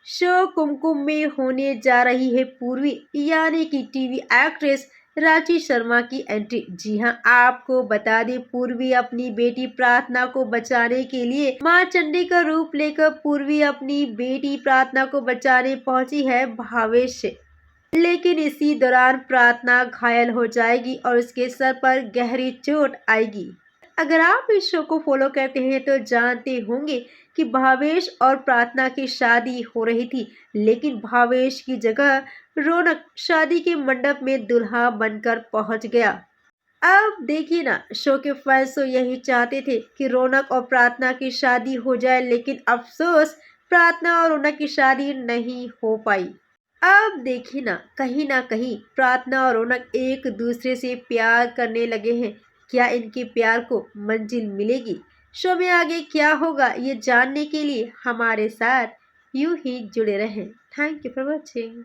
Show कुमकुम में होने जा रही है पूर्वी यानी कि टीवी एक्ट्रेस रांची शर्मा की एंट्री। जी हां, आपको बता दें पूर्वी अपनी बेटी प्रार्थना को बचाने के लिए मां चंडी का रूप लेकर पूर्वी अपनी बेटी प्रार्थना को बचाने पहुंची है भावेश से। लेकिन इसी दौरान प्रार्थना घायल हो जाएगी और उसके सर पर गहरी चोट आएगी। अगर आप इस शो को फॉलो करते हैं तो जानते होंगे कि भावेश और प्रार्थना की शादी हो रही थी, लेकिन भावेश की जगह रौनक शादी के मंडप में दुल्हा बनकर पहुंच गया। अब देखिए ना, शो के फैंस तो यही चाहते थे कि रौनक और प्रार्थना की शादी हो जाए, लेकिन अफसोस प्रार्थना और रौनक की शादी नहीं हो पाई। अब देखिए ना कहीं प्रार्थना और रौनक एक दूसरे से प्यार करने लगे हैं। क्या इनके प्यार को मंजिल मिलेगी? शो में आगे क्या होगा ये जानने के लिए हमारे साथ यूं ही जुड़े रहें। Thank you for watching.